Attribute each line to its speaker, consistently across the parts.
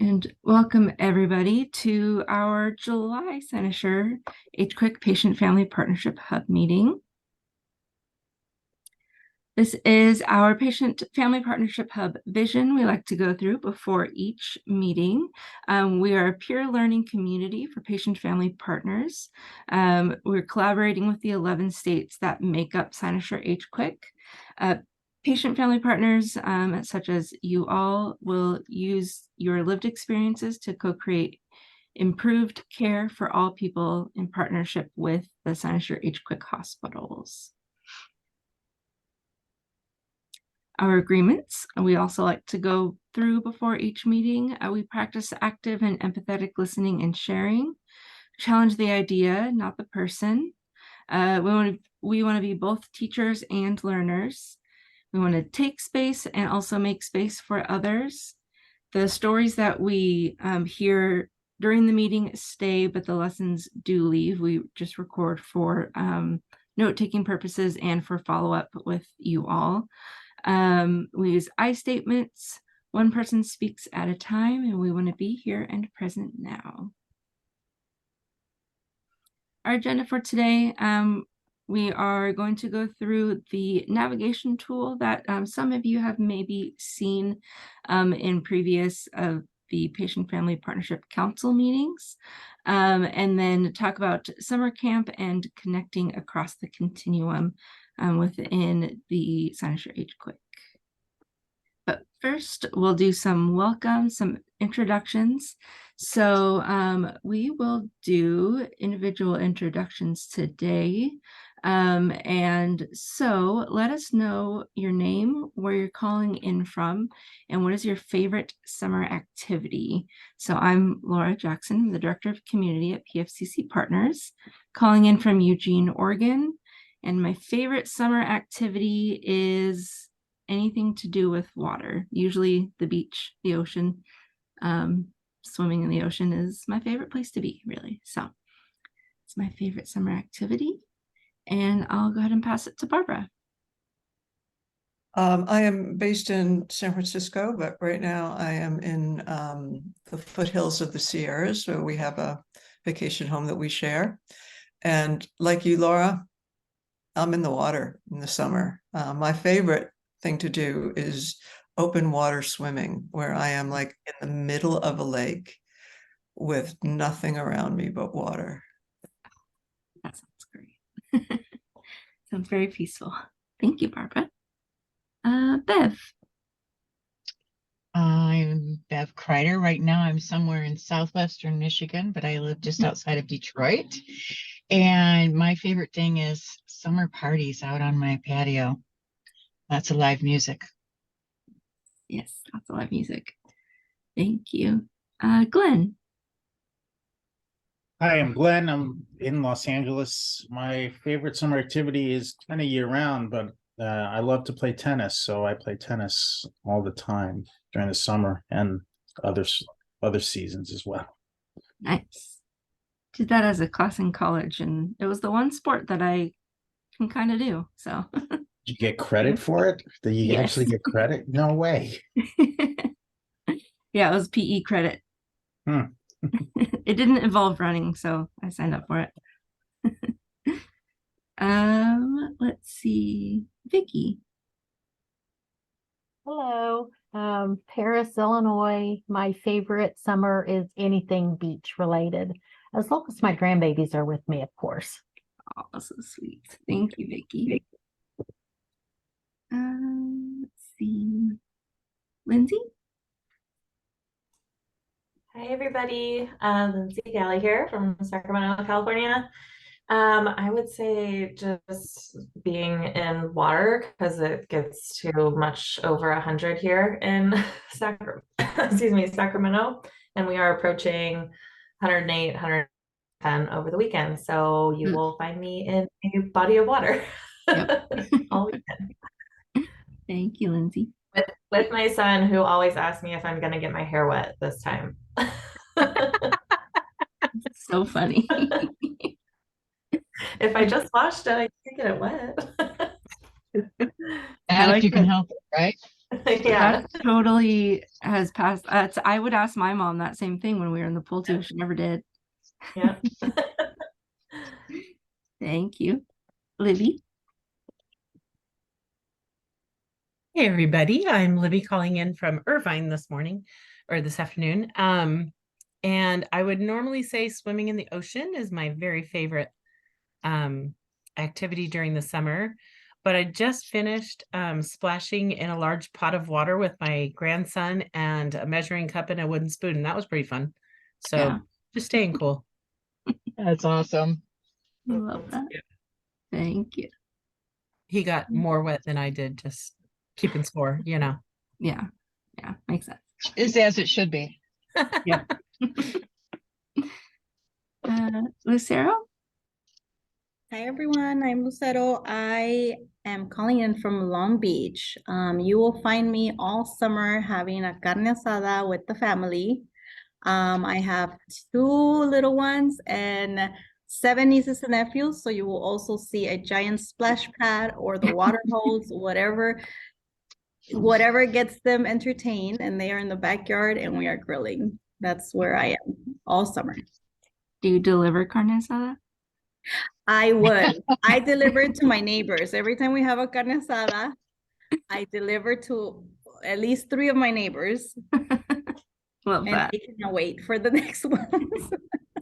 Speaker 1: And welcome everybody to our July Cynosure HQIC Patient Family Partnership Hub meeting. This is our Patient Family Partnership Hub vision we like to go through before each meeting. We are a peer learning community for patient family partners. We're collaborating with the 11 states that make up Cynosure HQIC. Patient family partners, such as you all, will use your lived experiences to co-create improved care for all people in partnership with the Cynosure HQIC hospitals. Our agreements, we also like to go through before each meeting. We practice active and empathetic listening and sharing. Challenge the idea, not the person. We want to be both teachers and learners. We want to take space and also make space for others. The stories that we hear during the meeting stay, but the lessons do leave. We just record for note-taking purposes and for follow-up with you all. We use I statements. One person speaks at a time, and we want to be here and present now. Our agenda for today, we are going to go through the navigation tool that some of you have maybe seen in previous of the Patient Family Partnership Council meetings, and then talk about summer camp and connecting across the continuum within the Cynosure HQIC. But first, we'll do some welcome, some introductions. So we will do individual introductions today. And so let us know your name, where you're calling in from, and what is your favorite summer activity. So I'm Laura Jackson, the Director of Community at PFCC Partners, calling in from Eugene, Oregon. And my favorite summer activity is anything to do with water, usually the beach, the ocean. Swimming in the ocean is my favorite place to be, really. So it's my favorite summer activity. And I'll go ahead and pass it to Barbara.
Speaker 2: I am based in San Francisco, but right now I am in the foothills of the Sierras, where we have a vacation home that we share. And like you, Laura, I'm in the water in the summer. My favorite thing to do is open water swimming, where I am like in the middle of a lake with nothing around me but water.
Speaker 1: That sounds great. Sounds very peaceful. Thank you, Barbara. Bev.
Speaker 3: I'm Bev Kreider. Right now I'm somewhere in southwestern Michigan, but I live just outside of Detroit. And my favorite thing is summer parties out on my patio. Lots of live music.
Speaker 1: Yes, lots of live music. Thank you. Glenn.
Speaker 4: Hi, I'm Glenn. I'm in Los Angeles. My favorite summer activity is kind of year-round, but I love to play tennis, so I play tennis all the time during the summer and other seasons as well.
Speaker 1: Nice. Did that as a class in college, and it was the one sport that I can kind of do. So
Speaker 4: Did you get credit for it? Did you
Speaker 1: Yes.
Speaker 4: actually get credit? No way.
Speaker 1: Yeah, it was PE credit. It didn't involve running, so I signed up for it. Let's see, Vicky.
Speaker 5: Hello, Paris, Illinois. My favorite summer is anything beach related, as long as my grandbabies are with me, of course.
Speaker 1: Oh, so sweet. Thank you, Vicky. Let's see, Lindsay.
Speaker 6: Hi, everybody. Lindsay Galley here from Sacramento, California. I would say just being in water, because it gets to much over 100 here in Sacramento, and we are approaching 108, 110 over the weekend. So you will find me in a body of water all weekend.
Speaker 1: Thank you, Lindsay.
Speaker 6: With my son, who always asks me if I'm going to get my hair wet this time.
Speaker 1: So funny.
Speaker 6: If I just washed it, I can't get it wet.
Speaker 3: And if you can help it, right?
Speaker 6: Yeah.
Speaker 1: That totally has passed. I would ask my mom that same thing when we were in the pool too. She never did.
Speaker 6: Yeah.
Speaker 1: Thank you. Libby?
Speaker 7: Hey everybody, I'm Libby calling in from Irvine this morning or this afternoon. And I would normally say swimming in the ocean is my very favorite activity during the summer. But I just finished splashing in a large pot of water with my grandson and a measuring cup and a wooden spoon, and that was pretty fun. So
Speaker 1: Yeah.
Speaker 7: just staying cool.
Speaker 3: That's awesome.
Speaker 1: I love that. Thank you.
Speaker 7: He got more wet than I did, just keeping score, you know.
Speaker 1: Yeah. Yeah. Makes sense.
Speaker 3: Is as it should be.
Speaker 7: Yep.
Speaker 1: Lucero?
Speaker 8: Hi everyone, I'm Lucero. I am calling in from Long Beach. You will find me all summer having a carne asada with the family. I have 2 little ones and 7 nieces and nephews, so you will also see a giant splash pad or the water hose, whatever gets them entertained, and they are in the backyard and we are grilling. That's where I am all summer.
Speaker 1: Do you deliver carne asada?
Speaker 8: I would. I deliver to my neighbors. Every time we have a carne asada, I deliver to at least 3 of my neighbors,
Speaker 1: Love
Speaker 8: and
Speaker 1: that.
Speaker 8: they cannot wait for the next ones.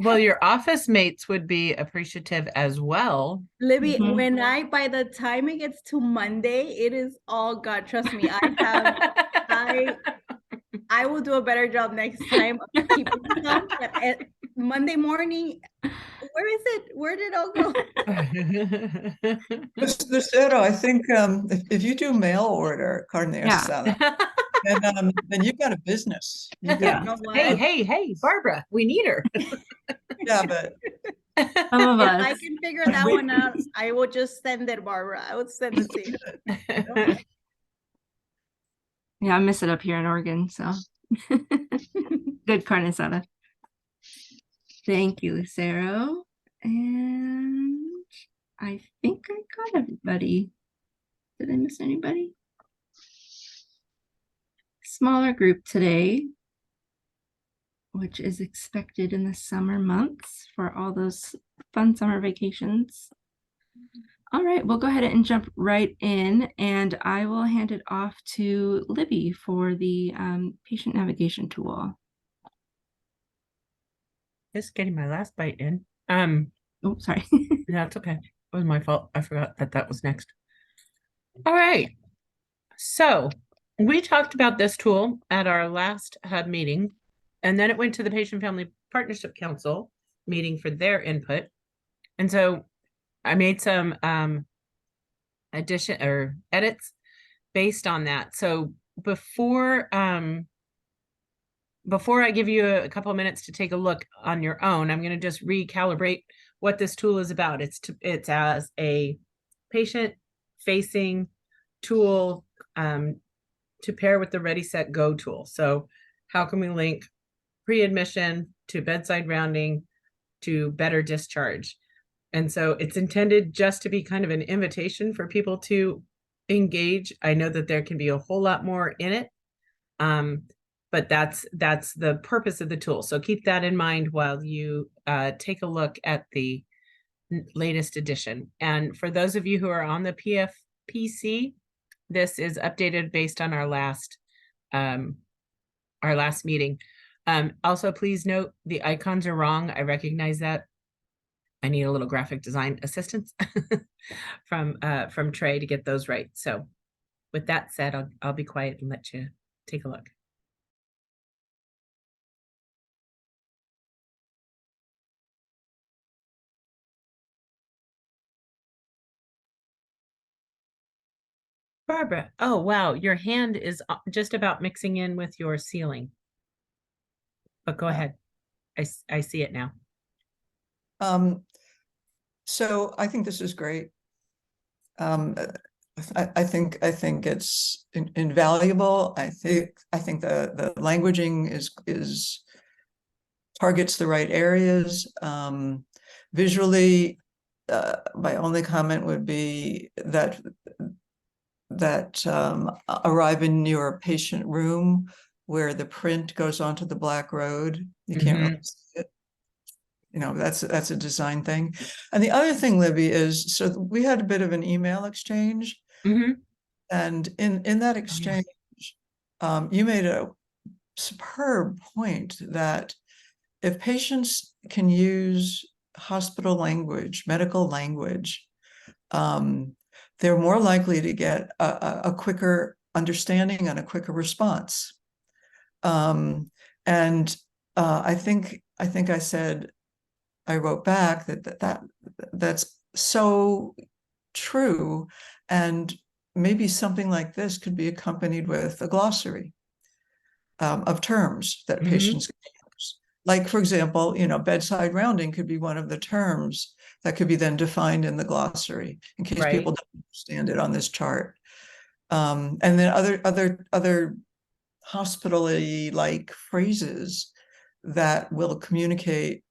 Speaker 7: Well, your office mates would be appreciative as well.
Speaker 8: Libby,
Speaker 1: Mhm.
Speaker 8: by the time it gets to Monday, it is all God. Trust me, I will do a better job next time of keeping stuff. But at Monday morning, where is it? Where did it all go?
Speaker 2: Lucero, I think if you do mail order carne
Speaker 1: Yeah.
Speaker 2: asada, then you've got a business. You
Speaker 1: Yeah.
Speaker 8: You know what?
Speaker 7: Hey, Barbara, we need her.
Speaker 2: Yeah, but
Speaker 1: Some of
Speaker 8: If I
Speaker 1: us.
Speaker 8: can figure that one out, I will just send it, Barbara. I would send it to you.
Speaker 1: Yeah, I miss it up here in Oregon, so good carne asada. Thank you, Lucero. And I think I got everybody. Did I miss anybody? Smaller group today, which is expected in the summer months for all those fun summer vacations. All right, we'll go ahead and jump right in, and I will hand it off to Libby for the patient navigation tool.
Speaker 7: Just getting my last bite in.
Speaker 1: Oh, sorry.
Speaker 7: That's okay. It was my fault. I forgot that was next. All right. So we talked about this tool at our last hub meeting, and then it went to the Patient Family Partnership Council meeting for their input. And so I made some addition or edits based on that. So before I give you a couple of minutes to take a look on your own, I'm going to just recalibrate what this tool is about. It's as a patient-facing tool to pair with the Ready, Set, Go tool. So how can we link pre-admission to bedside rounding to better discharge? And so it's intended just to be kind of an invitation for people to engage. I know that there can be a whole lot more in it, but that's the purpose of the tool. So keep that in mind while you take a look at the latest edition. And for those of you who are on the PFPC, this is updated based on our last meeting. Also, please note the icons are wrong. I recognize that. I need a little graphic design assistance from Trey to get those right. So with that said, I'll be quiet and let you take a look. Barbara, oh wow, your hand is just about mixing in with your ceiling. But go ahead. I see it now.
Speaker 2: so I think this is great. I think it's invaluable. I think the languaging is targets the right areas. Visually, my only comment would be that arrive in your patient room where the print goes onto the black road. You can't really see it. You know, that's a design thing. And the other thing, Libby, is so we had a bit of an email exchange, and in that exchange, you made a superb point that if patients can use hospital language, medical language, they're more likely to get a quicker understanding and a quicker response. And I think I said, I wrote back that's so true, and maybe something like this could be accompanied with a glossary of terms that patients can use. Like, for example, you know, bedside rounding could be one of the terms that could be then defined in the glossary in case people don't understand it on this chart. And then other hospital-y like phrases that will communicate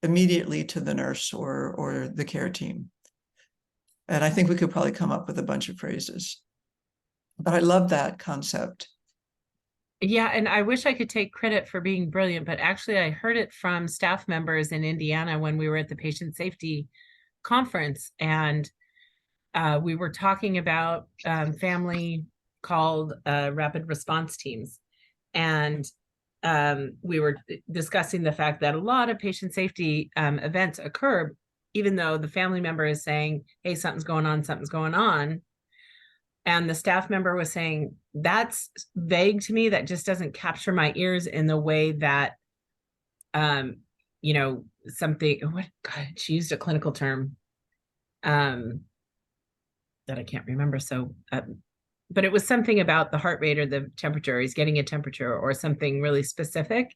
Speaker 2: immediately to the nurse or the care team. And I think we could probably come up with a bunch of phrases. But I love that concept.
Speaker 7: Yeah, and I wish I could take credit for being brilliant, but actually I heard it from staff members in Indiana when we were at the patient safety conference, and we were talking about family called rapid response teams. And we were discussing the fact that a lot of patient safety events occur, even though the family member is saying, hey, something's going on. And the staff member was saying, that's vague to me. That just doesn't capture my ears in the way that, you know, something, what, God, she used a clinical term that I can't remember. So, but it was something about the heart rate or the temperature. He's getting a temperature or something really specific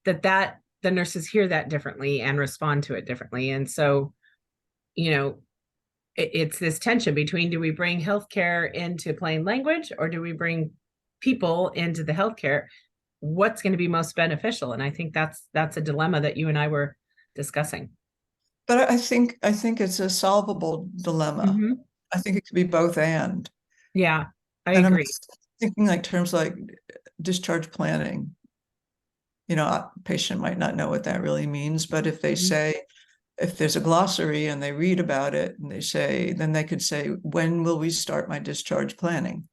Speaker 7: that the nurses hear that differently and respond to it differently. And so, you know, it's this tension between, do we bring healthcare into plain language or do we bring people into the healthcare? What's going to be most beneficial? And I think that's a dilemma that you and I were discussing.
Speaker 2: But I think it's a solvable dilemma. I think it could be both and.
Speaker 7: Yeah, I
Speaker 2: and
Speaker 7: agree.
Speaker 2: I'm thinking like terms like discharge planning. You know, a patient might not know what that really means, but if they say, if there's a glossary and they read about it and they say, then they could say, when will we start my discharge planning?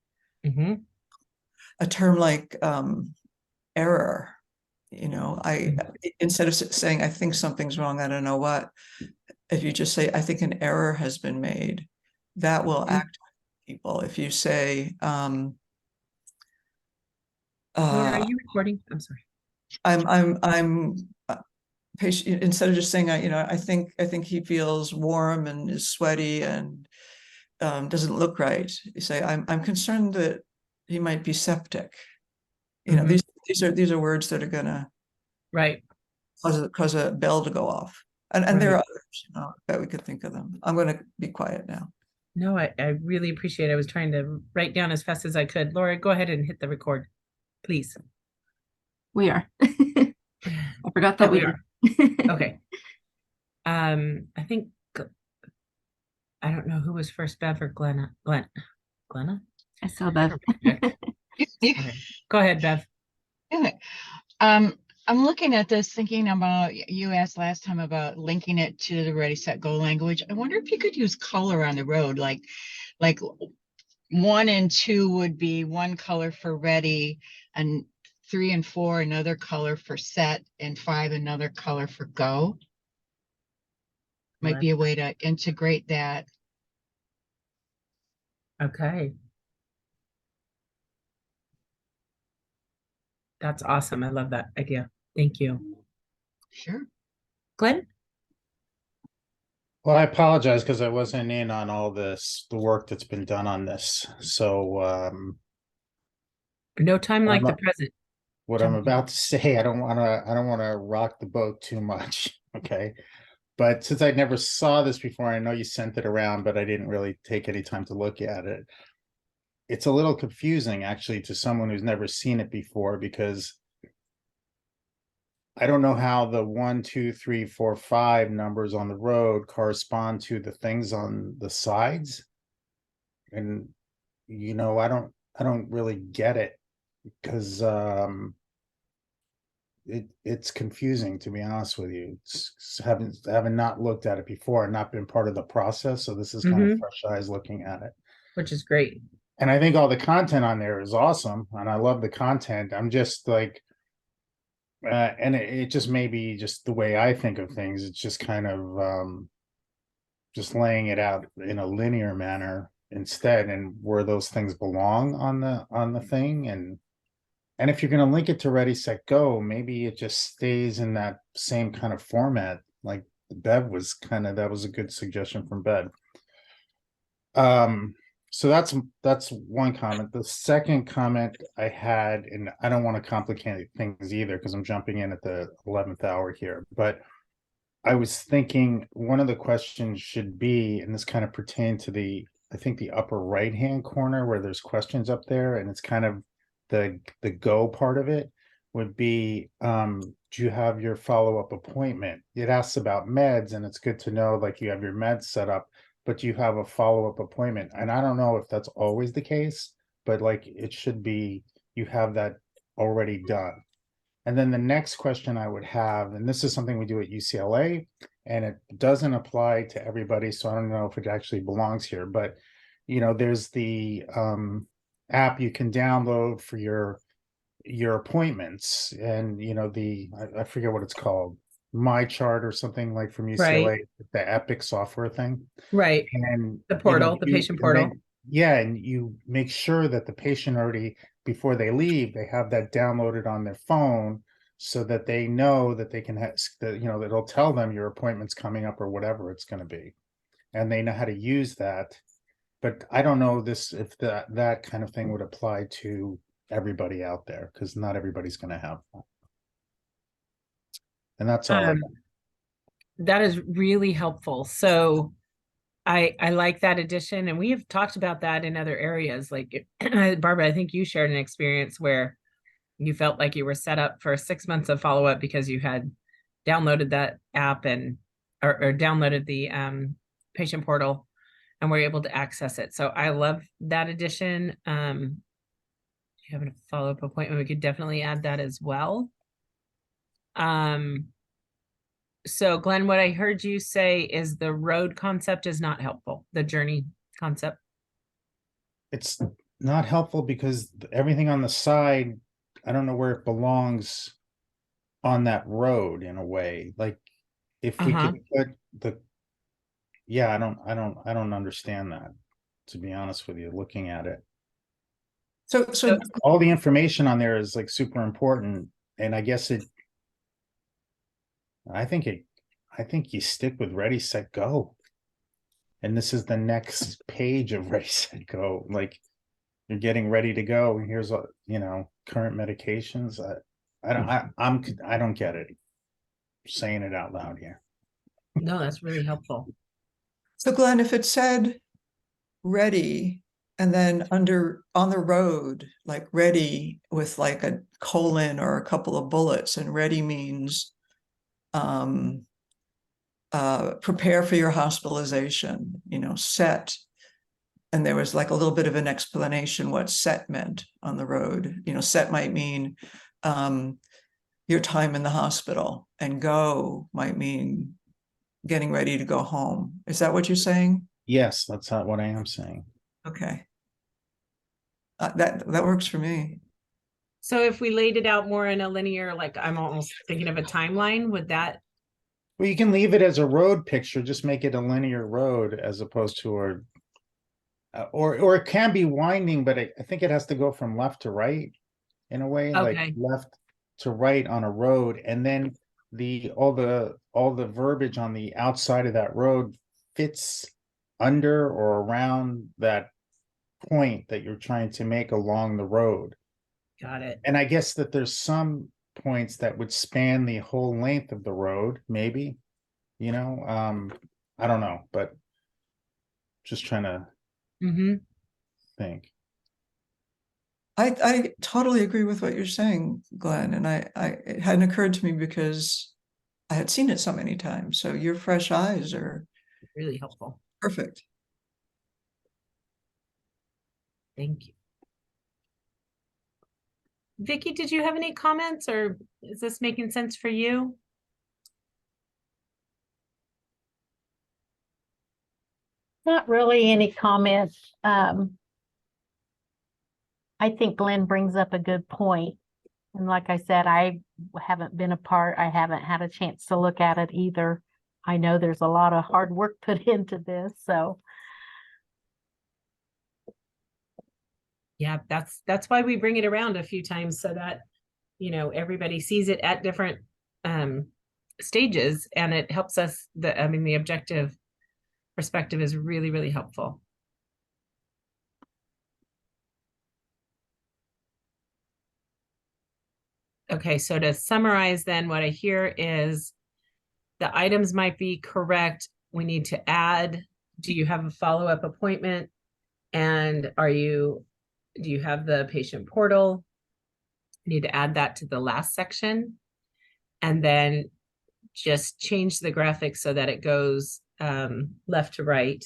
Speaker 2: A term like error, you know, instead of saying, I think something's wrong, I don't know what, if you just say, I think an error has been made, that will act on people. If you say,
Speaker 7: Laura, are you recording? I'm sorry.
Speaker 2: I'm patient, instead of just saying, you know, I think he feels warm and is sweaty and doesn't look right. You say, I'm concerned that he might be septic. You know, these are words that are gonna cause a bell to go off. And there are others, you know, that we could think of them. I'm gonna be quiet now.
Speaker 7: No, I really appreciate it. I was trying to write down as fast as I could. Laura, go ahead and hit the record, please.
Speaker 1: We are. I forgot that we are.
Speaker 7: Okay. I think, I don't know who was first, Bev or Glenna. Glenna?
Speaker 1: I saw Bev.
Speaker 7: Okay. Go ahead, Bev.
Speaker 3: I'm looking at this thinking about, you asked last time about linking it to the Ready, Set, Go language. I wonder if you could use color on the road, like 1 and 2 would be one color for ready, and 3 and 4 another color for set, and 5 another color for go. Might be a way to integrate that.
Speaker 7: Okay. That's awesome. I love that idea. Thank you.
Speaker 3: Sure.
Speaker 7: Glenn?
Speaker 4: Well, I apologize because I wasn't in on all the work that's been done on this. So
Speaker 7: no time like the present.
Speaker 4: What I'm about to say, I don't want to rock the boat too much. Okay. But since I never saw this before, I know you sent it around, but I didn't really take any time to look at it. It's a little confusing actually to someone who's never seen it before, because I don't know how the 1, 2, 3, 4, 5 numbers on the road correspond to the things on the sides. and I don't really get it because it's confusing, to be honest with you. It's having not looked at it before and not been part of the process, so this is kind of fresh eyes looking at it.
Speaker 7: Which is great.
Speaker 4: And I think all the content on there is awesome, and I love the content. I'm just like, and it just may be just the way I think of things. It's just kind of just laying it out in a linear manner instead, and where those things belong on the thing. And if you're going to link it to Ready, Set, Go, maybe it just stays in that same kind of format. Like Bev was that was a good suggestion from Bev. So that's one comment. The second comment I had, and I don't want to complicate things either because I'm jumping in at the 11th hour here, but I was thinking one of the questions should be, and this kind of pertained to I think the upper right hand corner where there's questions up there, and it's kind of the go part of it would be, do you have your follow-up appointment? It asks about meds, and it's good to know like you have your meds set up, but you have a follow-up appointment. And I don't know if that's always the case, but like it should be, you have that already done. And then the next question I would have, and this is something we do at UCLA, and it doesn't apply to everybody, so I don't know if it actually belongs here, but there's the app you can download for your appointments, and I forget what it's called, My Chart or something like from UCLA, the Epic software thing.
Speaker 7: Right.
Speaker 4: And
Speaker 7: the portal, the patient portal.
Speaker 4: And you make sure that the patient already, before they leave, they have that downloaded on their phone so that they know that they can have, that it'll tell them your appointment's coming up or whatever it's going to be. And they know how to use that. But I don't know if that kind of thing would apply to everybody out there, because not everybody's going to have that. And that's all.
Speaker 7: That is really helpful. So I like that addition, and we have talked about that in other areas. Like Barbara, I think you shared an experience where you felt like you were set up for 6 months of follow-up because you had downloaded that app or downloaded the patient portal and were able to access it. So I love that addition. If you have a follow-up appointment, we could definitely add that as well. So Glenn, what I heard you say is the road concept is not helpful, the journey concept.
Speaker 4: It's not helpful because everything on the side, I don't know where it belongs on that road in a way. Like if we could put I don't understand that, to be honest with you, looking at it.
Speaker 2: So
Speaker 4: all the information on there is like super important, and I guess I think you stick with Ready, Set, Go. And this is the next page of Ready, Set, Go. Like you're getting ready to go. Here's current medications. I don't get it. I'm saying it out loud here.
Speaker 7: No, that's really helpful.
Speaker 2: So Glenn, if it said ready, and then on the road, like ready with like a colon or a couple of bullets, and ready means prepare for your hospitalization, set. And there was like a little bit of an explanation what set meant on the road. Set might mean your time in the hospital, and go might mean getting ready to go home. Is that what you're saying?
Speaker 4: Yes, that's not what I am saying.
Speaker 2: Okay. That works for me.
Speaker 7: So if we laid it out more in a linear, like I'm almost thinking of a timeline, would that?
Speaker 4: Well, you can leave it as a road picture, just make it a linear road as opposed to or it can be winding, but I think it has to go from left to right in a way, like left to right on a road, and then all the verbiage on the outside of that road fits under or around that point that you're trying to make along the road.
Speaker 7: Got it.
Speaker 4: And I guess that there's some points that would span the whole length of the road, maybe, I don't know, but just trying to think.
Speaker 2: I totally agree with what you're saying, Glenn, and it hadn't occurred to me because I had seen it so many times. So your fresh eyes are
Speaker 7: really helpful.
Speaker 2: Perfect.
Speaker 7: Thank you. Vicky, did you have any comments, or is this making sense for you?
Speaker 5: Not really any comments. I think Glenn brings up a good point. And like I said, I haven't been a part, I haven't had a chance to look at it either. I know there's a lot of hard work put into this, so.
Speaker 7: Yeah, that's why we bring it around a few times so that, you know, everybody sees it at different stages, and it helps us. The objective perspective is really, really helpful. Okay, so to summarize then, what I hear is the items might be correct. We need to add, do you have a follow-up appointment? And do you have the patient portal? You need to add that to the last section. And then just change the graphic so that it goes left to right.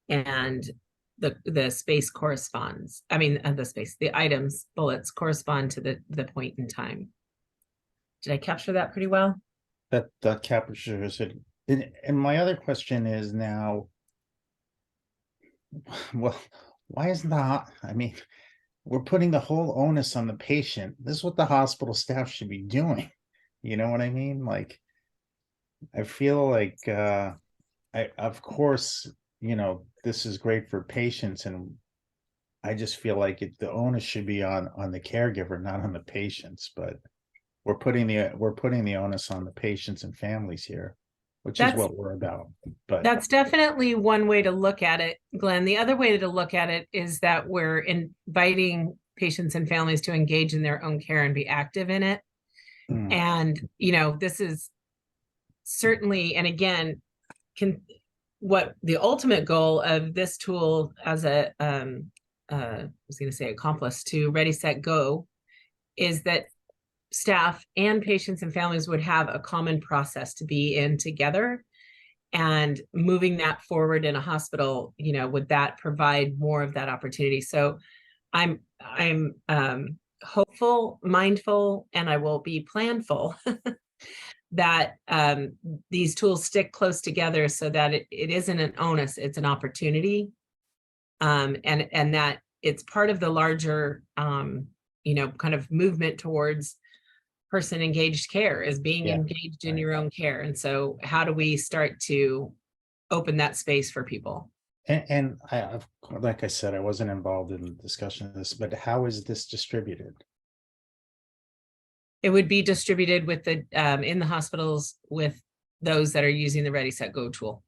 Speaker 7: And the space corresponds. I mean, the items bullets correspond to the point in time. Did I capture that pretty well?
Speaker 4: That captures it. And my other question is now, well, why is not? I mean, we're putting the whole onus on the patient. This is what the hospital staff should be doing. You know what I mean? Like, I feel like, of course, you know, this is great for patients, and I just feel like the onus should be on the caregiver, not on the patients. But we're putting the onus on the patients and families here, which is what we're about. But
Speaker 7: that's definitely one way to look at it, Glenn. The other way to look at it is that we're inviting patients and families to engage in their own care and be active in it. And, you know, this is certainly, and again, what the ultimate goal of this tool as I was going to say accomplice to Ready, Set, Go, is that staff and patients and families would have a common process to be in together, and moving that forward in a hospital, you know, would that provide more of that opportunity? So I'm hopeful, mindful, and I will be planful that these tools stick close together so that it isn't an onus, it's an opportunity. And that it's part of the larger, you know, kind of movement towards person engaged care, is being engaged in your own care. And so how do we start to open that space for people?
Speaker 4: And like I said, I wasn't involved in the discussion of this, but how is this distributed?
Speaker 7: It would be distributed with the in the hospitals with those that are using the Ready, Set, Go tool.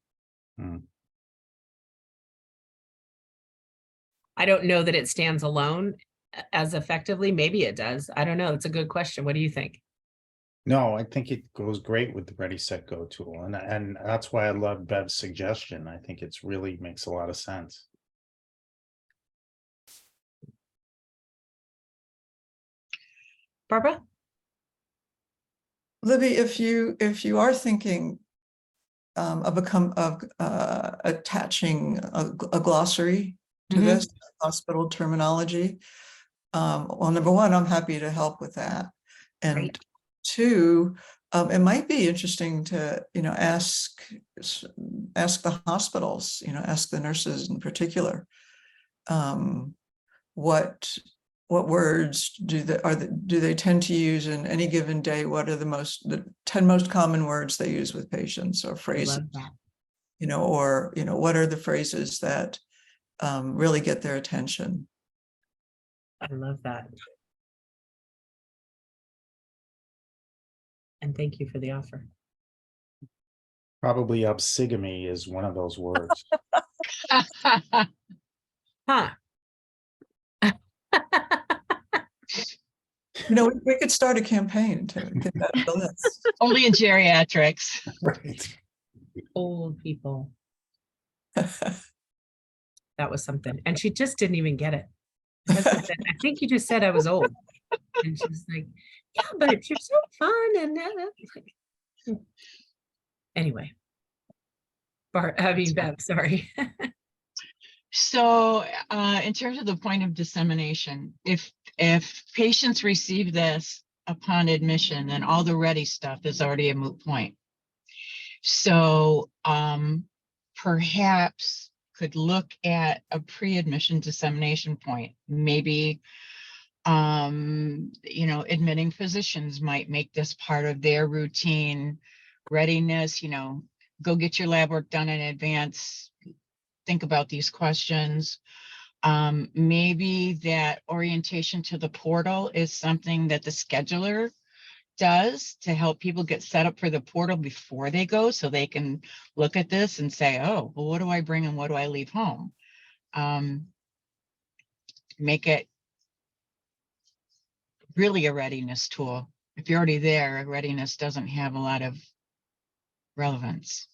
Speaker 7: I don't know that it stands alone as effectively. Maybe it does. I don't know. It's a good question. What do you think?
Speaker 4: No, I think it goes great with the Ready, Set, Go tool. And that's why I love Bev's suggestion. I think it's really makes a lot of sense.
Speaker 7: Barbara?
Speaker 2: Libby, if you are thinking of attaching a glossary to this hospital terminology, well, number one, I'm happy to help with that, and
Speaker 7: Great.
Speaker 2: two, it might be interesting to, you know, ask the hospitals, you know, ask the nurses in particular, what words do they tend to use in any given day? What are the 10 most common words they use with patients or phrases? You know, or, you know, what are the phrases that really get their attention?
Speaker 7: I love that. And thank you for the offer.
Speaker 4: Probably obsigamy is one of those words.
Speaker 7: Huh.
Speaker 2: You know, we could start a campaign to get that on the list.
Speaker 3: Only in geriatrics.
Speaker 4: Right.
Speaker 7: Old people. That was something. And she just didn't even get it. I think you just said I was old. And she's like, yeah, but you're so fun. And like, anyway. Bev, sorry.
Speaker 3: So, in terms of the point of dissemination, if patients receive this upon admission, then all the ready stuff is already a moot point. So, perhaps could look at a pre-admission dissemination point. Maybe, you know, admitting physicians might make this part of their routine readiness, you know, go get your lab work done in advance. Think about these questions. Maybe that orientation to the portal is something that the scheduler does to help people get set up for the portal before they go, so they can look at this and say, oh, well, what do I bring and what do I leave home? Make it really a readiness tool. If you're already there, readiness doesn't have a lot of relevance.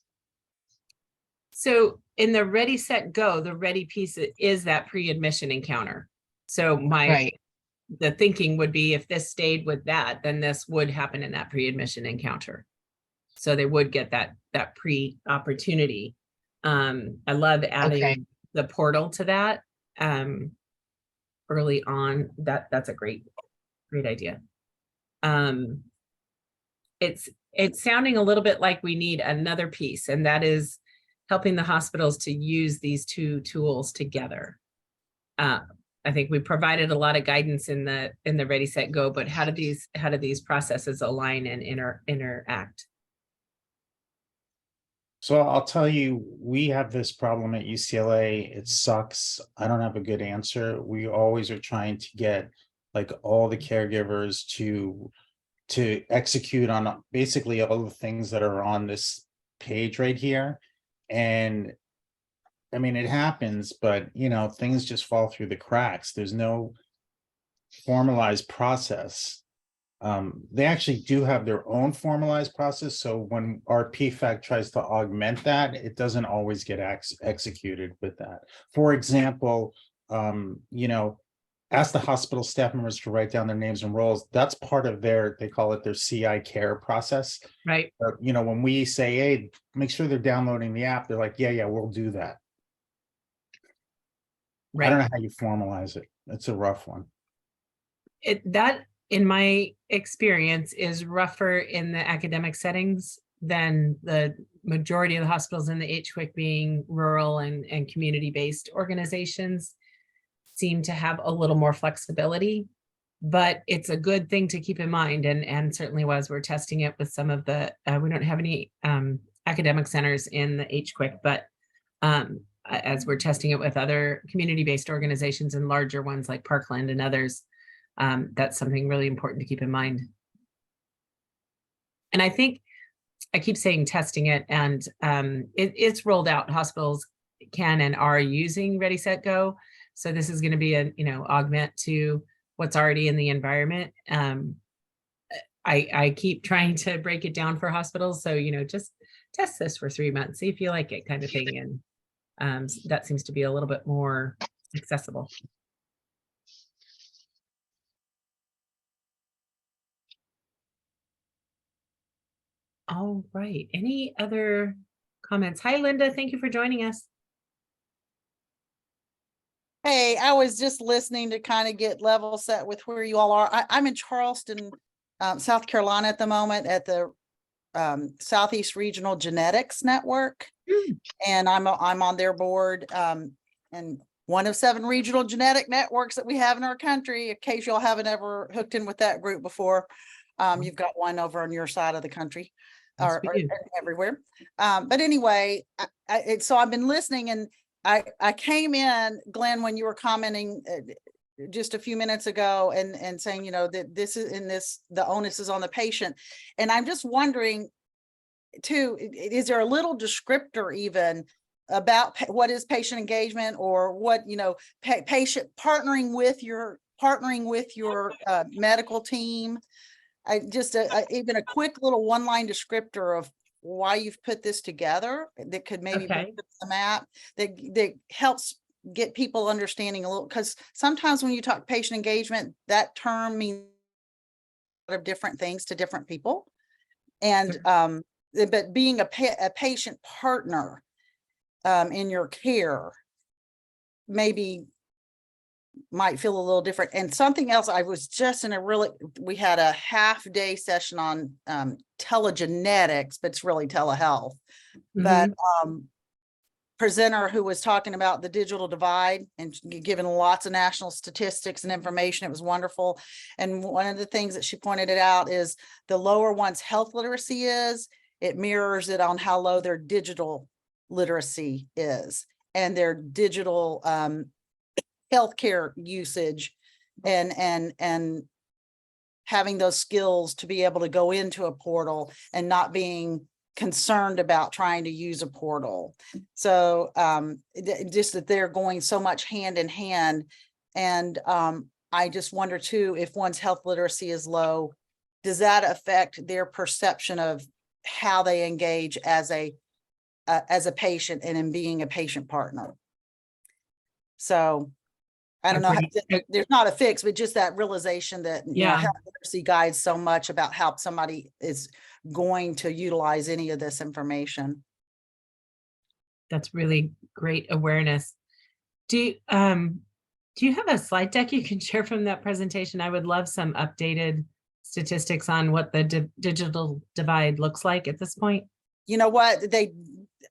Speaker 7: So in the ready, set, go, the ready piece is that pre-admission encounter. So
Speaker 3: Right.
Speaker 7: the thinking would be if this stayed with that, then this would happen in that pre-admission encounter. So they would get that pre-opportunity. I love adding the portal to that early on. That's a great idea. It's sounding a little bit like we need another piece, and that is helping the hospitals to use these two tools together. I think we provided a lot of guidance in the Ready, Set, Go, but how do these processes align and interact?
Speaker 4: So I'll tell you, we have this problem at UCLA. It sucks. I don't have a good answer. We always are trying to get like all the caregivers to execute on basically all the things that are on this page right here. And I mean, it happens, but you know, things just fall through the cracks. There's no formalized process. They actually do have their own formalized process. So when our PFAC tries to augment that, it doesn't always get executed with that. For example, you know, ask the hospital staff members to write down their names and roles. That's part of they call it their CI care process.
Speaker 7: Right.
Speaker 4: But, you know, when we say, hey, make sure they're downloading the app, they're like, yeah, we'll do that.
Speaker 7: Right.
Speaker 4: I don't know how you formalize it. It's a rough one.
Speaker 7: That, in my experience, is rougher in the academic settings than the majority of the hospitals in the HQIC being rural and community-based organizations seem to have a little more flexibility, but it's a good thing to keep in mind. And certainly as we're testing it with some of the, we don't have any academic centers in the HQIC, but as we're testing it with other community-based organizations and larger ones like Parkland and others, that's something really important to keep in mind. And I think I keep saying testing it, and it's rolled out. Hospitals can and are using Ready, Set, Go. So this is going to be a, you know, augment to what's already in the environment. I keep trying to break it down for hospitals. So, you know, just test this for 3 months, see if you like it, kind of thing. And that seems to be a little bit more accessible. All right. Any other comments? Hi, Linda. Thank you for joining us.
Speaker 9: Hey, I was just listening to kind of get level set with where you all are. I'm in Charleston, South Carolina at the moment at the Southeast Regional Genetics Network. And I'm on their board, and one of 7 regional genetic networks that we have in our country. In case y'all haven't ever hooked in with that group before, you've got one over on your side of the country.
Speaker 7: Yes,
Speaker 9: or
Speaker 7: we do.
Speaker 9: everywhere. But anyway, so I've been listening, and I came in, Glenn, when you were commenting just a few minutes ago and saying, you know, that this is the onus is on the patient. And I'm just wondering too, is there a little descriptor even about what is patient engagement, or what, you know, patient partnering with your medical team? I just even a quick little one-line descriptor of why you've put this together that could maybe
Speaker 7: Okay.
Speaker 9: put some app that helps get people understanding a little, because sometimes when you talk patient engagement, that term means a lot of different things to different people. And but being a patient partner in your care, maybe might feel a little different. And something else, I was just in we had a half-day session on telegenetics, but it's really telehealth. But presenter who was talking about the digital divide and giving lots of national statistics and information. It was wonderful. And one of the things that she pointed it out is the lower one's health literacy is, it mirrors it on how low their digital literacy is and their digital healthcare usage and having those skills to be able to go into a portal and not being concerned about trying to use a portal. So just that they're going so much hand in hand. And I just wonder too, if one's health literacy is low, does that affect their perception of how they engage as a patient and in being a patient partner? So I don't know, there's not a fix, but just that realization that you know, health literacy guides so much about how somebody is going to utilize any of this information.
Speaker 7: That's really great awareness. Do you have a slide deck you can share from that presentation? I would love some updated statistics on what the digital divide looks like at this point.
Speaker 9: You know what,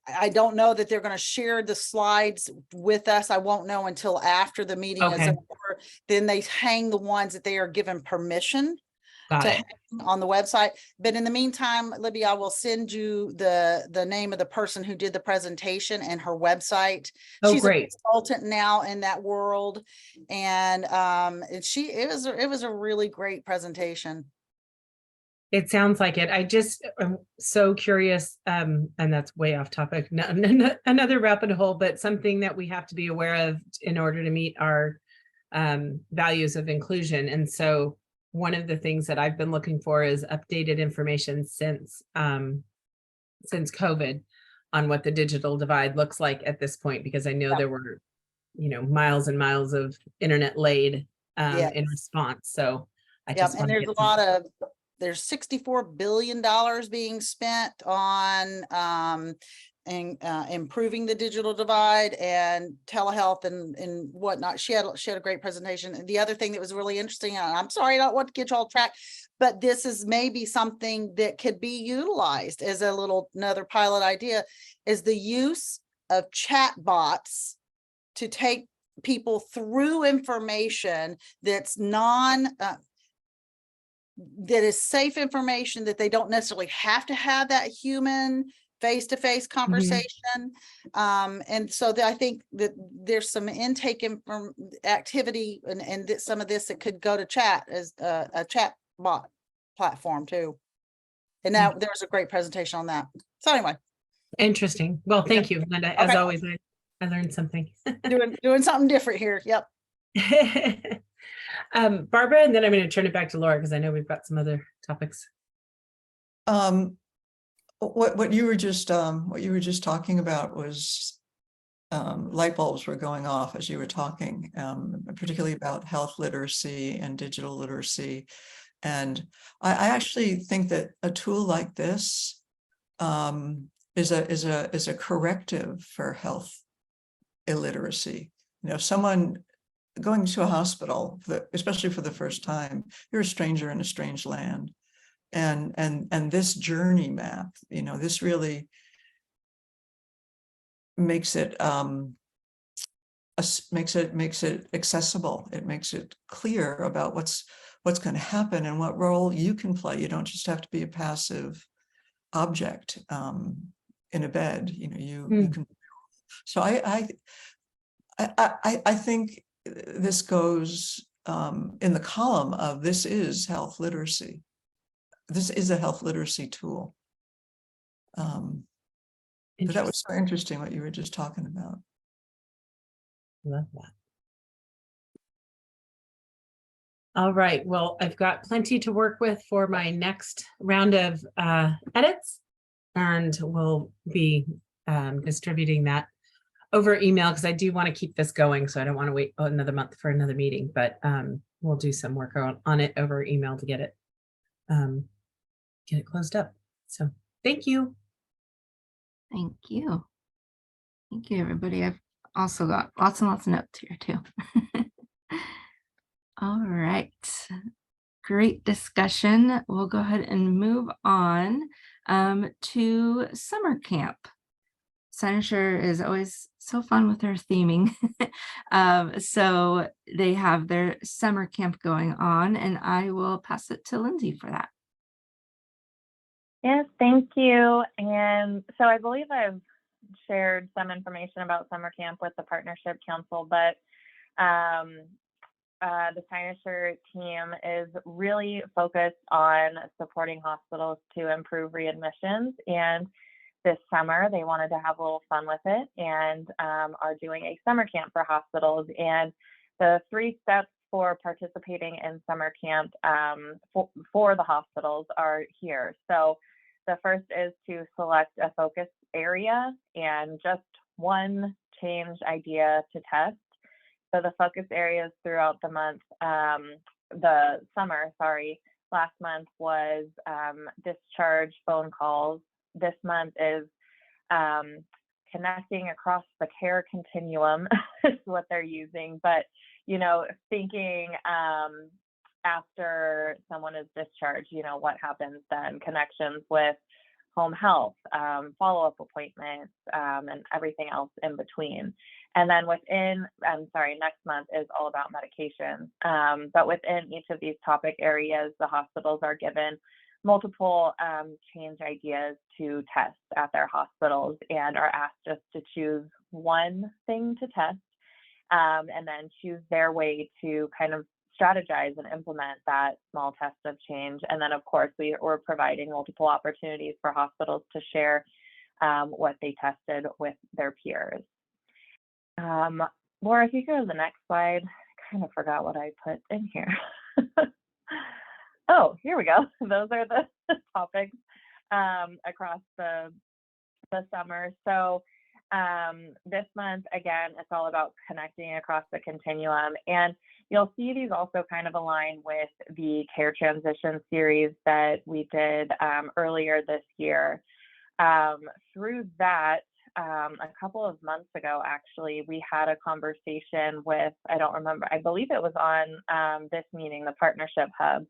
Speaker 9: I don't know that they're going to share the slides with us. I won't know until after the meeting is over. Then they hang the ones that they are given permission to hang on the website. But in the meantime, Libby, I will send you the name of the person who did the presentation and her website. She's a consultant now in that world. And it was a really great presentation.
Speaker 7: It sounds like it. I'm so curious, and that's way off topic, another rabbit hole, but something that we have to be aware of in order to meet our values of inclusion. And so one of the things that I've been looking for is updated information since COVID on what the digital divide looks like at this point, because I know there were, miles and miles of internet laid in response. So I just
Speaker 9: and there's $64 billion being spent on improving the digital divide and telehealth and whatnot. She had a great presentation. And the other thing that was really interesting, and I'm sorry, I don't want to get you all track, but this is maybe something that could be utilized as another pilot idea, is the use of chat bots to take people through information that's that is safe information, that they don't necessarily have to have that human face-to-face conversation. And so I think that there's some intake activity and that some of this that could go to chat as a chat bot platform too. And now there was a great presentation on that. So anyway.
Speaker 7: Interesting. Well, thank you, Linda. As always, I learned something.
Speaker 9: doing something different here. Yep.
Speaker 7: Barbara, and then I'm going to turn it back to Laura because I know we've got some other topics.
Speaker 2: What you were just talking about was light bulbs were going off as you were talking, particularly about health literacy and digital literacy. And I actually think that a tool like this is a corrective for health illiteracy. Someone going to a hospital, especially for the first time, you're a stranger in a strange land. And this journey map, this really makes it accessible. It makes it clear about what's going to happen and what role you can play. You don't just have to be a passive object in a bed. You can. So I think this goes in the column of this is health literacy. This is a health literacy tool. But that was so interesting what you were just talking about.
Speaker 7: Love that. All right. Well, I've got plenty to work with for my next round of edits, and we'll be distributing that over email because I do want to keep this going. So I don't want to wait another month for another meeting, but we'll do some work on it over email to get it closed up. So thank you.
Speaker 1: Thank you. Thank you, everybody. I've Also got lots and lots of notes here too. All right. Great discussion. We'll go ahead and move on to summer camp. Cynosure is always so fun with their theming. So they have their summer camp going on, and I will pass it to Lindsay for that.
Speaker 10: Yes, thank you. And so I believe I've shared some information about summer camp with the Partnership Council, but the Cynosure team is really focused on supporting hospitals to improve readmissions. And this summer, they wanted to have a little fun with it and are doing a summer camp for hospitals. And the 3 steps for participating in summer camp for the hospitals are here. So the first is to select a focus area and just one change idea to test. So the focus areas throughout the month, the summer, last month was discharge phone calls. This month is connecting across the care continuum is what they're using. But, you know, thinking after someone is discharged, you know, what happens then? Connections with home health, follow-up appointments, and everything else in between. And then next month is all about medications. But within each of these topic areas, the hospitals are given multiple change ideas to test at their hospitals and are asked just to choose one thing to test and then choose their way to kind of strategize and implement that small test of change. And then, of course, we're providing multiple opportunities for hospitals to share what they tested with their peers. Laura, if you go to the next slide, I kind of forgot what I put in here. Oh, here we go. Those are the topics across the summer. So this month, again, it's all about connecting across the continuum. And you'll see these also kind of align with the care transition series that we did earlier this year. Through that, a couple of months ago, actually, we had a conversation with, I don't remember, I believe it was on this meeting, the Partnership Hub,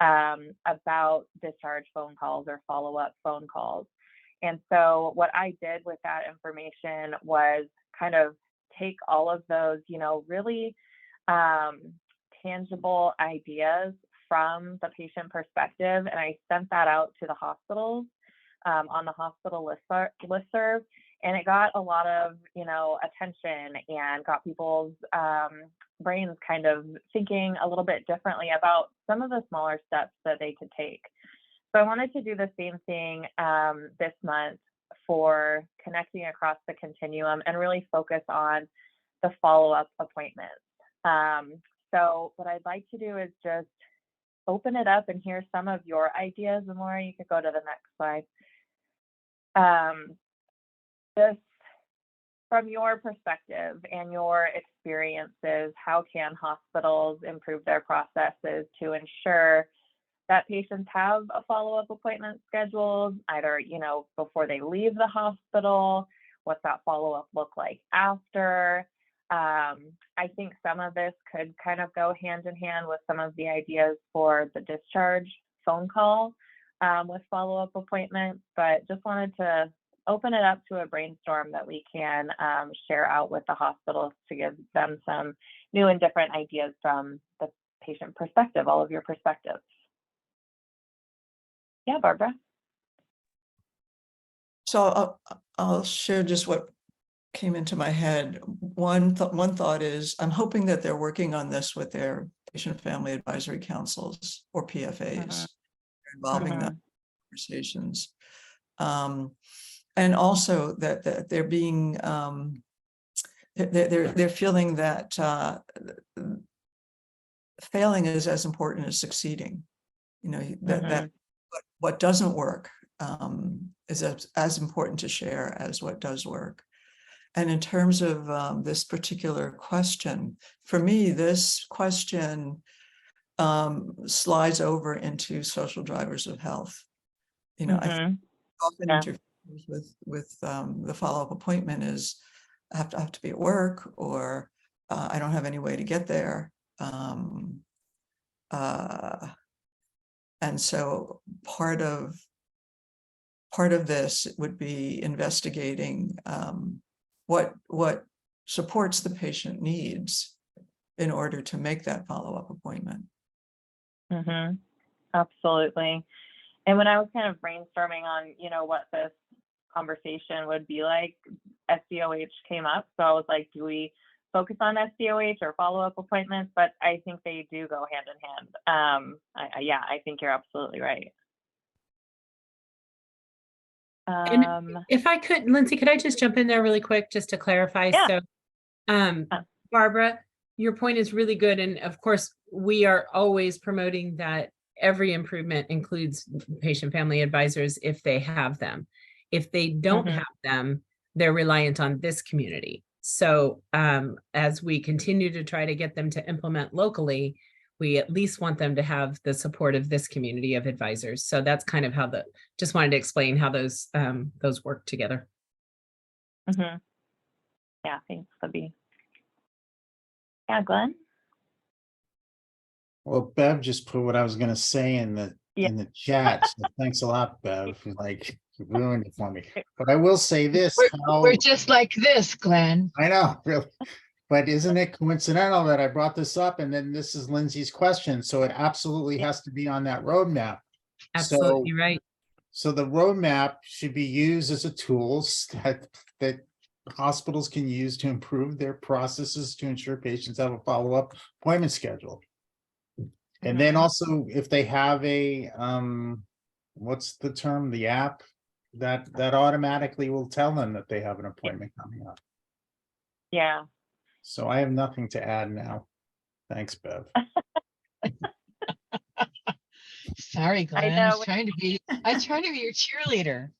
Speaker 10: about discharge phone calls or follow-up phone calls. And so what I did with that information was kind of take all of those, you know, really tangible ideas from the patient perspective, and I sent that out to the hospitals on the hospital listserv, and it got a lot of, you know, attention and got people's brains kind of thinking a little bit differently about some of the smaller steps that they could take. So I wanted to do the same thing this month for connecting across the continuum and really focus on the follow-up appointments. So what I'd like to do is just open it up and hear some of your ideas. And Laura, you could go to the next slide. Just from your perspective and your experiences, how can hospitals improve their processes to ensure that patients have a follow-up appointment scheduled, either, you know, before they leave the hospital? What's that follow-up look like after? I think some of this could kind of go hand in hand with some of the ideas for the discharge phone call with follow-up appointments, but just wanted to open it up to a brainstorm that we can share out with the hospitals to give them some new and different ideas from the patient perspective, all of your perspectives. Yeah, Barbara.
Speaker 2: So I'll share just what came into my head. One thought is I'm hoping that they're working on this with their patient family advisory councils or PFAs, involving them in conversations. And also that they're being they're feeling that failing is as important as succeeding. You know, that what doesn't work is as important to share as what does work. And in terms of this particular question, for me, this question slides over into social drivers of health. You know, I think often interferes with the follow-up appointment is have to be at work, or I don't have any way to get there. And so part of this would be investigating what supports the patient needs in order to make that follow-up appointment.
Speaker 10: Mm-hmm. Absolutely. And when I was kind of brainstorming on, you know, what this conversation would be like, SDOH came up. So I was like, do we focus on SDOH or follow-up appointments? But I think they do go hand in hand. Yeah, I think you're absolutely right.
Speaker 7: And if I could, Lindsay, could I just jump in there really quick just to clarify?
Speaker 10: Yeah.
Speaker 7: So, Barbara, your point is really good. And of course, we are always promoting that every improvement includes patient family advisors if they have them. If they don't have them, they're reliant on this community. So as we continue to try to get them to implement locally, we at least want them to have the support of this community of advisors. So that's kind of how just wanted to explain how those work together.
Speaker 10: Yeah, thanks, Libby. Yeah, Glenn?
Speaker 4: Well, Bev just put what I was gonna say in the chat. So thanks a lot, Bev. Like, you ruined it for me. But I will say this.
Speaker 3: We're just like this, Glenn.
Speaker 4: I know, really. But isn't it coincidental that I brought this up and then this is Lindsay's question? So it absolutely has to be on that roadmap.
Speaker 7: Absolutely right.
Speaker 4: So the roadmap should be used as a tool that hospitals can use to improve their processes to ensure patients have a follow-up appointment schedule. And then also if they have a, what's the term, the app that automatically will tell them that they have an appointment coming up.
Speaker 10: Yeah.
Speaker 4: So I have nothing to add now. Thanks, Bev.
Speaker 3: Sorry, Glenn.
Speaker 10: know.
Speaker 3: I was trying to be your cheerleader.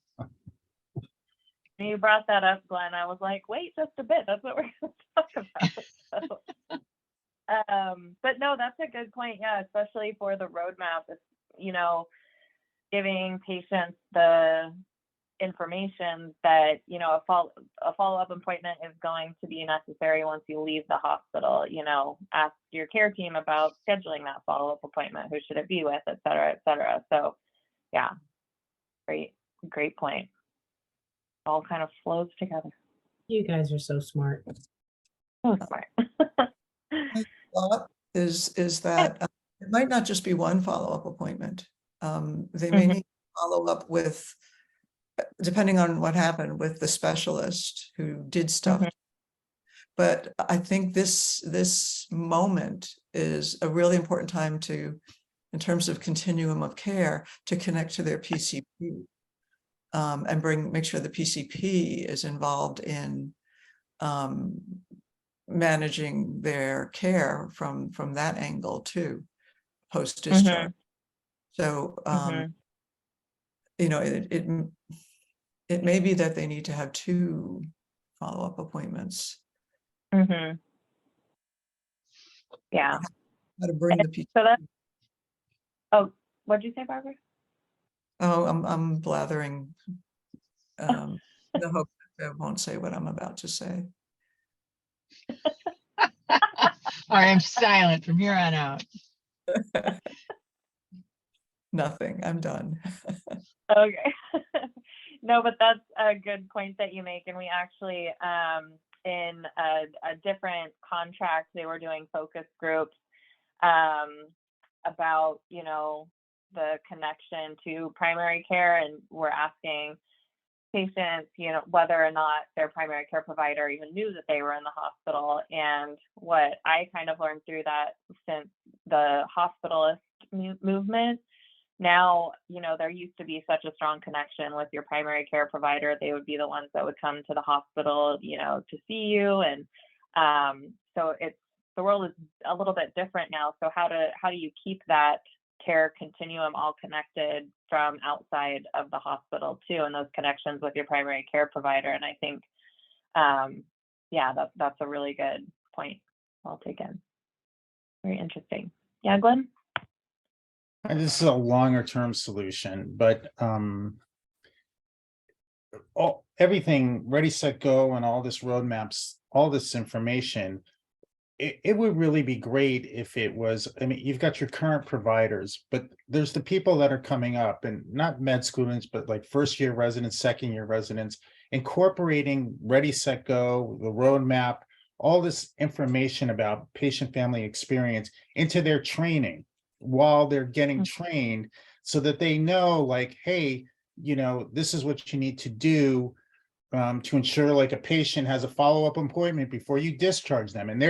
Speaker 10: When you brought that up, Glenn, I was like, wait just a bit. That's what we're going to talk about. So, but no, that's a good point. Yeah, especially for the roadmap, it's, you know, giving patients the information that, you know, a follow-up appointment is going to be necessary once you leave the hospital. You know, ask your care team about scheduling that follow-up appointment. Who should it be with, et cetera, et cetera. So yeah, great point. All kind of flows together.
Speaker 7: You guys are so smart.
Speaker 10: So smart.
Speaker 2: Thought is that it might not just be one follow-up appointment. They may need to follow up with, depending on what happened, with the specialist who did stuff. But I think this moment is a really important time to, in terms of continuum of care, to connect to their PCP. And make sure the PCP is involved in managing their care from that angle too, post-discharge. So, you know, it may be that they need to have 2 follow-up appointments.
Speaker 10: Yeah.
Speaker 2: How to bring the PCP.
Speaker 10: So that's, oh, what'd you say, Barbara?
Speaker 2: Oh, I'm blathering. The hope that I won't say what I'm about to say.
Speaker 3: Or I'm silent from here on out.
Speaker 10: Nothing. I'm done. Okay. No, but that's a good point that you make. And we actually, in a different contract, they were doing focus groups about, you know, the connection to primary care, and we're asking patients, you know, whether or not their primary care provider even knew that they were in the hospital. And what I kind of learned through that, since the hospitalist movement, now, you know, there used to be such a strong connection with your primary care provider. They would be the ones that would come to the hospital, you know, to see you. And so the world is a little bit different now. So how do you keep that care continuum all connected from outside of the hospital too, and those connections with your primary care provider? And I think, yeah, that's a really good point. Well taken. Very interesting. Yeah, Glenn?
Speaker 4: And this is a longer term solution, but everything ready, set, go, and all this roadmaps, all this information, it would really be great if it was, I mean, you've got your current providers, but there's the people that are coming up, and not med students, but like first year residents, second year residents, incorporating ready, set, go, the roadmap, all this information about patient family experience into their training while they're getting trained, so that they know, like, hey, this is what you need to do to ensure like a patient has a follow-up appointment before you discharge them. And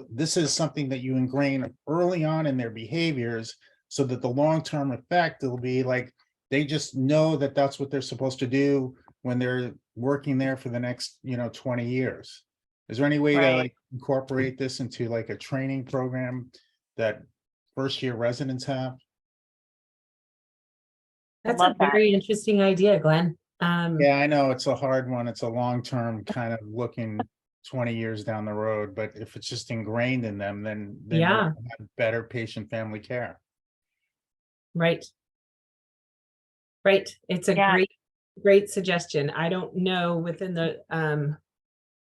Speaker 4: this is something that you ingrain early on in their behaviors, so that the long-term effect will be like, they just know that that's what they're supposed to do when they're working there for the next, 20 years. Is there any way to like incorporate this into like a training program that first year residents have?
Speaker 11: That's a very interesting idea, Glenn.
Speaker 4: Yeah, I know it's a hard one. It's a long-term kind of looking 20 years down the road, but if it's just ingrained in them, then
Speaker 11: Yeah.
Speaker 4: have better patient family care.
Speaker 11: Right. Right. It's a great suggestion. I don't know within the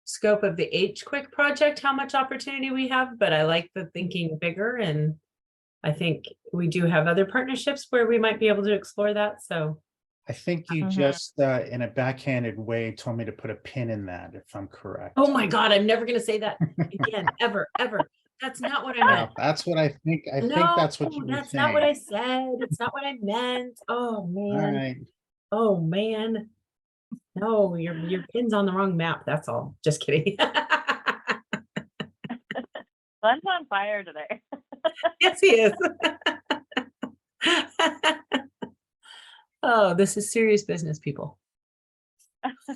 Speaker 11: scope of the HQIC project how much opportunity we have, but I like the thinking bigger, and I think we do have other partnerships where we might be able to explore that. So
Speaker 4: I think you just in a backhanded way told me to put a pin in that, if I'm correct.
Speaker 11: oh my God, I'm never going to say that again, ever. That's not what I meant.
Speaker 4: That's what I think. I think that's what you were
Speaker 11: that's
Speaker 4: saying.
Speaker 11: not what I said. It's not what I meant. Oh man.
Speaker 4: All right.
Speaker 11: Oh man. No, your pin's on the wrong map. That's all. Just kidding.
Speaker 10: Glenn's on fire today.
Speaker 11: Yes, he is. Oh, this is serious business, people.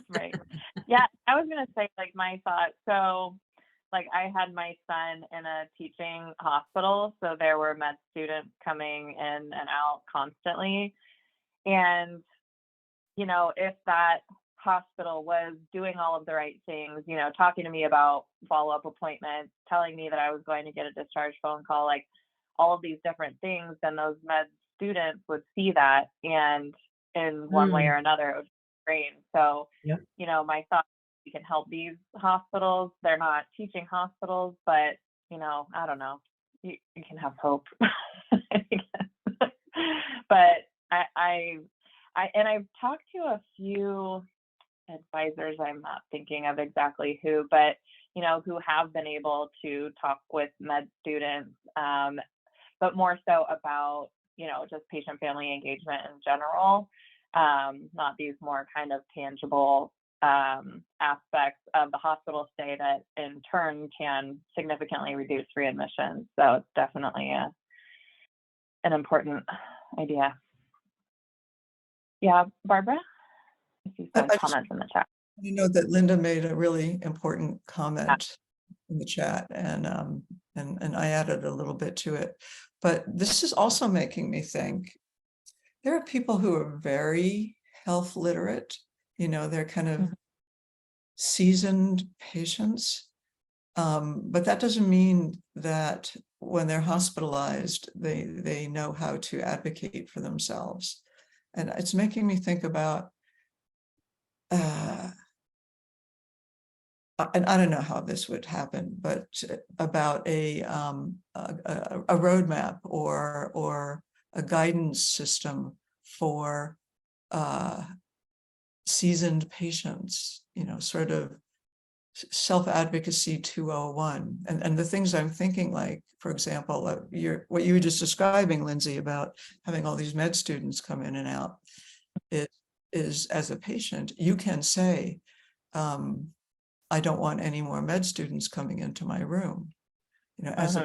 Speaker 10: Right. Yeah, I was gonna say, like, my thought. So, like, I had my son in a teaching hospital, so there were med students coming in and out constantly. And, if that hospital was doing all of the right things, talking to me about follow-up appointments, telling me that I was going to get a discharge phone call, like all of these different things, then those med students would see that, and in one way or another, it would train. So, my thought, we can help these hospitals. They're not teaching hospitals, but, I don't know, you can have hope. But I've talked to a few advisors, I'm not thinking of exactly who, but, who have been able to talk with med students, but more so about, just patient family engagement in general, not these more kind of tangible aspects of the hospital stay that in turn can significantly reduce readmissions. So it's definitely an important idea. Yeah, Barbara, I see some comments in the chat.
Speaker 2: You know that Linda made a really important comment in the chat, and I added a little bit to it. But this is also making me think there are people who are very health literate. They're kind of seasoned patients, but that doesn't mean that when they're hospitalized, they know how to advocate for themselves. And it's making me think about and I don't know how this would happen, but about a roadmap or a guidance system for seasoned patients, sort of self-advocacy 201. And the things I'm thinking, like, for example, what you were just describing, Lindsay, about having all these med students come in and out, is as a patient, you can say, I don't want any more med students coming into my room. As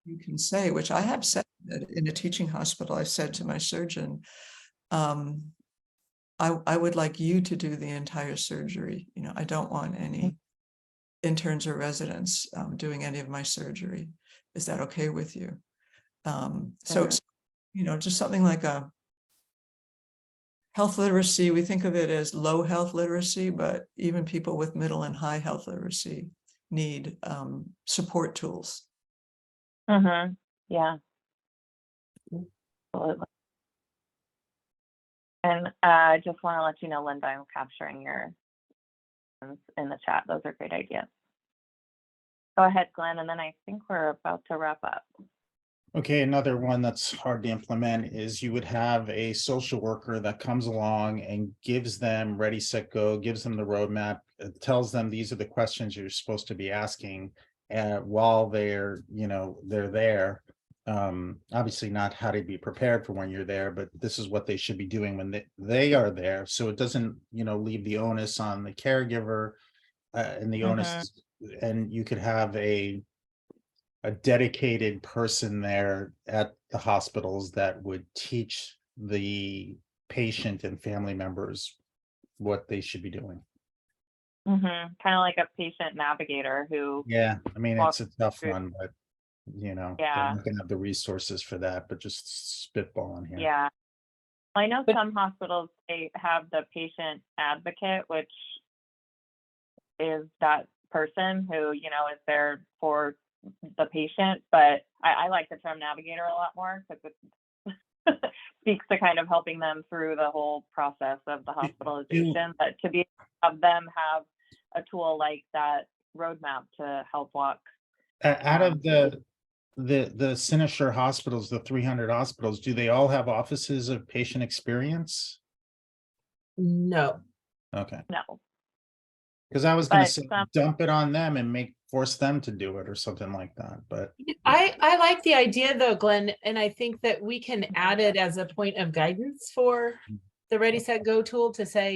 Speaker 2: you can say, which I have said that in a teaching hospital, I said to my surgeon, I would like you to do the entire surgery. I don't want any interns or residents doing any of my surgery. Is that okay with you? So, just something like a health literacy, we think of it as low health literacy, but even people with middle and high health literacy need support tools.
Speaker 10: Yeah. Absolutely. And I just want to let you know, Linda, I'm capturing your in the chat. Those are great ideas. Go ahead, Glenn, and then I think we're about to wrap up.
Speaker 4: Okay, another one that's hard to implement is you would have a social worker that comes along and gives them ready, set, go, gives them the roadmap, tells them these are the questions you're supposed to be asking while they're there. Obviously not how to be prepared for when you're there, but this is what they should be doing when they are there. So it doesn't, leave the onus on the caregiver and the onus, and you could have a dedicated person there at the hospitals that would teach the patient and family members what they should be doing.
Speaker 10: Kind of like a patient navigator who.
Speaker 4: Yeah, I mean, it's a tough
Speaker 10: through-
Speaker 4: one, but they're
Speaker 10: Yeah.
Speaker 4: not gonna have the resources for that, but just spitballing here.
Speaker 10: Yeah. I know some hospitals, they have the patient advocate, which is that person who, is there for the patient, but I like the term navigator a lot more because it speaks to kind of helping them through the whole process of the hospitalization, but to be have them have a tool like that roadmap to help walk.
Speaker 4: Out of the Cynosure hospitals, the 300 hospitals, do they all have offices of patient experience?
Speaker 11: No.
Speaker 4: Okay,
Speaker 10: No.
Speaker 4: because I was gonna
Speaker 10: But
Speaker 4: say
Speaker 10: some-
Speaker 4: dump it on them and force them to do it or something like that, but
Speaker 11: I like the idea though, Glenn, and I think that we can add it as a point of guidance for the Ready, Set, Go tool to say,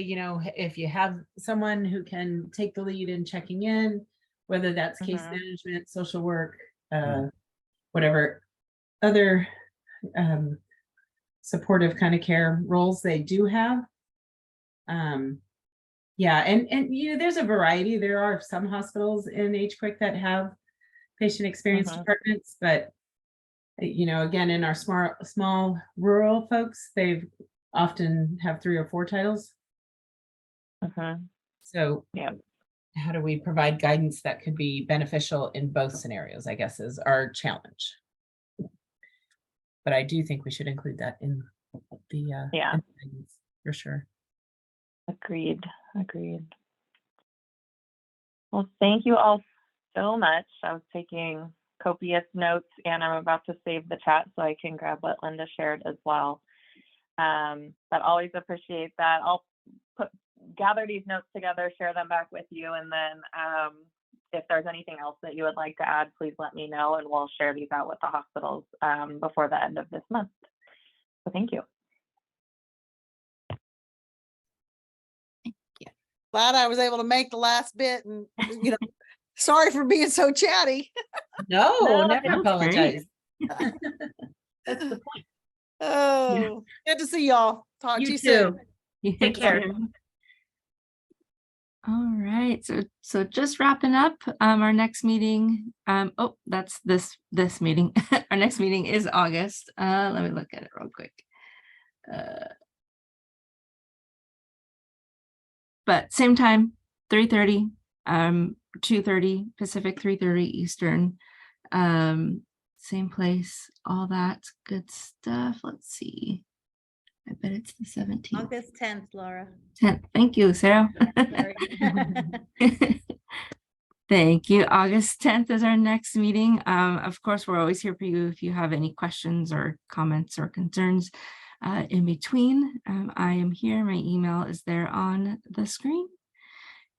Speaker 11: if you have someone who can take the lead in checking in, whether that's case management, social work, whatever other supportive kind of care roles they do have. Yeah, and there's a variety. There are some hospitals in HQIC that have patient experience departments, but again, in our small rural folks, they've often have 3 or 4 titles. So
Speaker 10: yeah,
Speaker 11: how do we provide guidance that could be beneficial in both scenarios, I guess, is our challenge. But I do think we should include that in the in guidance, for sure.
Speaker 10: Agreed. Well, thank you all so much. I was taking copious notes and I'm about to save the chat so I can grab what Linda shared as well. But always appreciate that. I'll gather these notes together, share them back with you, and then if there's anything else that you would like to add, please let me know and we'll share these out with the hospitals before the end of this month. So thank you.
Speaker 9: Glad I was able to make the last bit and, sorry for being so chatty.
Speaker 11: No,
Speaker 10: that's
Speaker 11: never apologize.
Speaker 10: That's the point.
Speaker 9: Oh, good to see y'all. Talk to you soon.
Speaker 11: Take care.
Speaker 1: All right, so just wrapping up, our next meeting, that's this meeting. Our next meeting is August. Let me look at it real quick. But same time, 3:30, 2:30 Pacific, 3:30 Eastern. Same place, all that good stuff. Let's see. I bet it's the 17th.
Speaker 8: August 10th, Laura.
Speaker 1: 10th. Thank you, Sarah.
Speaker 8: Sorry.
Speaker 1: Thank you. August 10th is our next meeting. Of course, we're always here for you if you have any questions or comments or concerns in between. I am here. My email is there on the screen.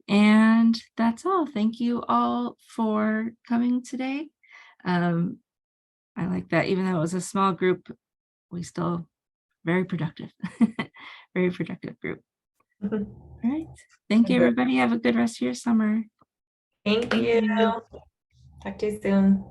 Speaker 1: And that's all. Thank you all for coming today. I like that. Even though it was a small group, we still very productive. Very productive group. All right. Thank you, everybody. Have a good rest of your summer.
Speaker 6: Thank you. Talk to you soon.